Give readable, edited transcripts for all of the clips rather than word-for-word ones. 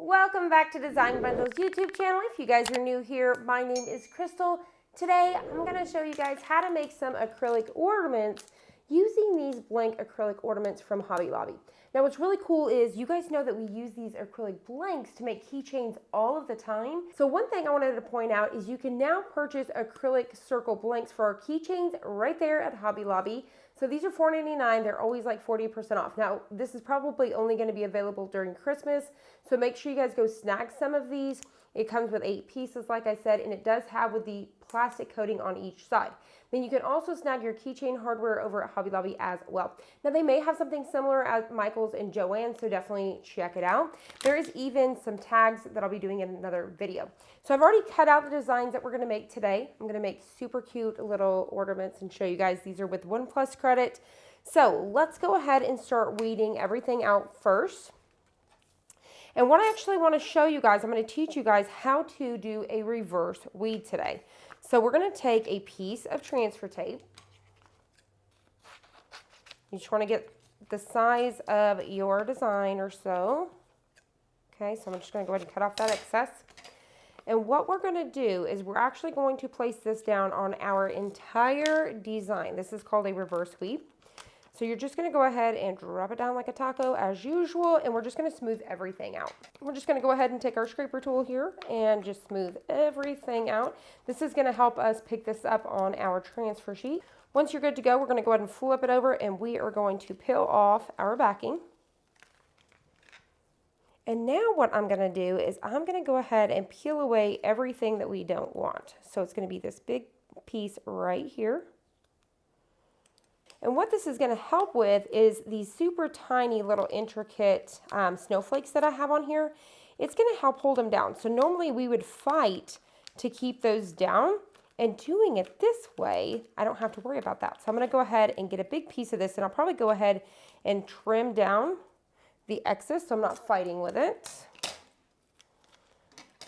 Welcome back to Design Bundles YouTube channel. If you guys are new here, my name is Crystal. Today, I'm going to show you guys how to make some acrylic ornaments using these blank acrylic ornaments from Hobby Lobby. Now, what's really cool is you guys know that we use these acrylic blanks to make keychains all of the time. So one thing I wanted to point out is you can now purchase acrylic circle blanks for our keychains right there at Hobby Lobby. So these are $4.99. They're always like 40% off. Now, this is probably only going to be available during Christmas, so make sure you guys go snag some of these. It comes with 8 pieces, like I said, and it does have with the plastic coating on each side. Then you can also snag your keychain hardware over at Hobby Lobby as well. Now, they may have something similar at Michael's and Joann's, so definitely check it out. There is even some tags that I'll be doing in another video. So I've already cut out the designs that we're going to make today. I'm going to make super cute little ornaments and show you guys. These are with 1+ credit. So let's go ahead and start weeding everything out first. And what I actually want to show you guys, I'm going to teach you guys how to do a reverse weed today. So we're going to take a piece of transfer tape. You just want to get the size of your design or so. Okay, so I'm just going to go ahead and cut off that excess. And what we're going to do is we're actually going to place this down on our entire design. This is called a reverse weed. So you're just going to go ahead and drop it down like a taco as usual, and we're just going to smooth everything out. We're just going to go ahead and take our scraper tool here and just smooth everything out. This is going to help us pick this up on our transfer sheet. Once you're good to go, we're going to go ahead and flip it over, and we are going to peel off our backing. And now what I'm going to do is I'm going to go ahead and peel away everything that we don't want. So it's going to be this big piece right here. And what this is going to help with is these super tiny little intricate snowflakes that I have on here. It's going to help hold them down. So normally we would fight to keep those down, and doing it this way, I don't have to worry about that. So I'm going to go ahead and get a big piece of this, and I'll probably go ahead and trim down the excess so I'm not fighting with it. So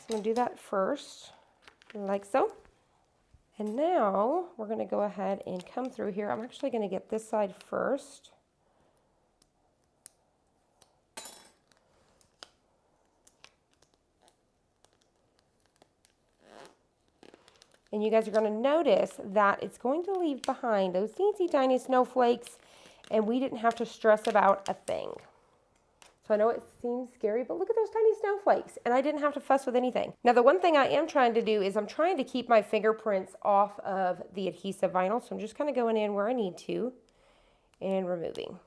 I'm going to do that first, like so. And now we're going to go ahead and come through here. I'm actually going to get this side first. And you guys are going to notice that it's going to leave behind those teensy tiny snowflakes, and we didn't have to stress about a thing. So I know it seems scary, but look at those tiny snowflakes, and I didn't have to fuss with anything. Now, the one thing I am trying to do is I'm trying to keep my fingerprints off of the adhesive vinyl, so I'm just kind of going in where I need to and removing.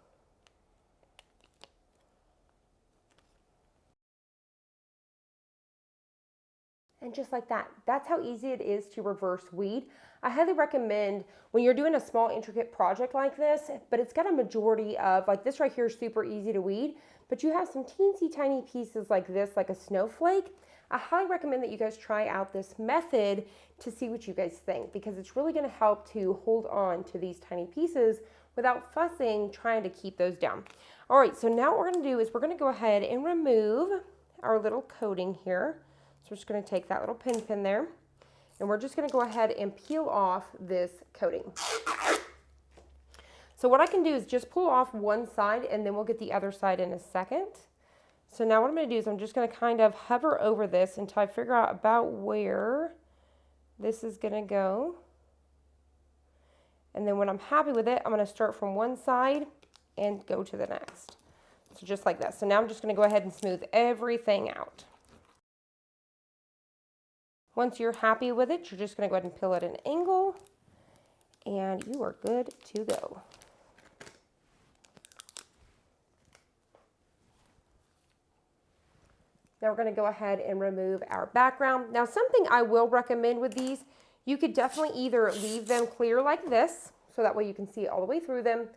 And just like that, that's how easy it is to reverse weed. I highly recommend when you're doing a small intricate project like this, but it's got a majority of, like this right here is super easy to weed, but you have some teensy tiny pieces like this, like a snowflake. I highly recommend that you guys try out this method to see what you guys think, because it's really going to help to hold on to these tiny pieces without fussing trying to keep those down. All right, so now what we're going to do is we're going to go ahead and remove our little coating here. So we're just going to take that little pin there, and we're just going to go ahead and peel off this coating. So what I can do is just pull off one side, and then we'll get the other side in a second. So now what I'm going to do is I'm just going to kind of hover over this until I figure out about where this is going to go. And then when I'm happy with it, I'm going to start from one side and go to the next. So just like that. So now I'm just going to go ahead and smooth everything out. Once you're happy with it, you're just going to go ahead and peel at an angle, and you are good to go. Now we're going to go ahead and remove our background. Now, something I will recommend with these, you could definitely either leave them clear like this, so that way you can see it all the way through them,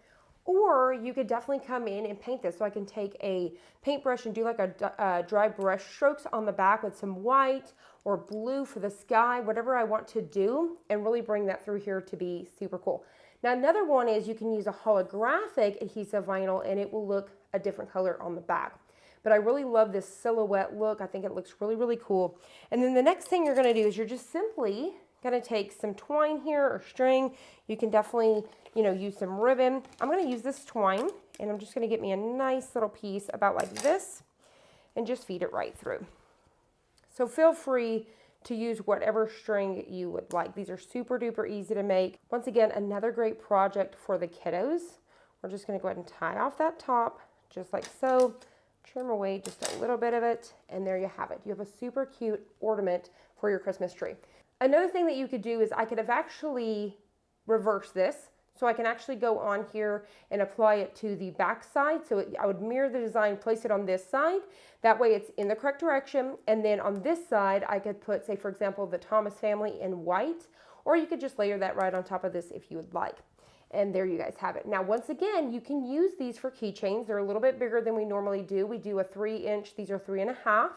or you could definitely come in and paint this. So I can take a paintbrush and do like a dry brush strokes on the back with some white or blue for the sky, whatever I want to do, and really bring that through here to be super cool. Now, another one is you can use a holographic adhesive vinyl, and it will look a different color on the back. But I really love this silhouette look. I think it looks really, really cool. And then the next thing you're going to do is you're just simply going to take some twine here or string. You can definitely, use some ribbon. I'm going to use this twine, and I'm just going to get me a nice little piece about like this. and just feed it right through. So feel free to use whatever string you would like. These are super duper easy to make. Once again, another great project for the kiddos. We're just gonna go ahead and tie off that top, just like so. Trim away just a little bit of it, and there you have it. You have a super cute ornament for your Christmas tree. Another thing that you could do is I could have actually reversed this. So I can actually go on here and apply it to the back side. So I would mirror the design, place it on this side. That way it's in the correct direction. And then on this side, I could put, say for example, the Thomas family in white, or you could just layer that right on top of this if you would like. And there you guys have it. Now, once again, you can use these for keychains. They're a little bit bigger than we normally do. We do a 3-inch, these are 3.5,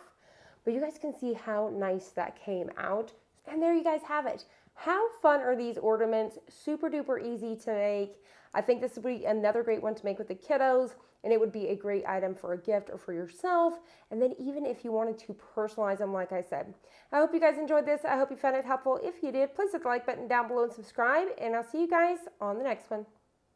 but you guys can see how nice that came out. And there you guys have it. How fun are these ornaments? Super duper easy to make. I think this would be another great one to make with the kiddos, and it would be a great item for a gift or for yourself. And then even if you wanted to personalize them, like I said. I hope you guys enjoyed this. I hope you found it helpful. If you did, please hit the like button down below and subscribe, and I'll see you guys on the next one.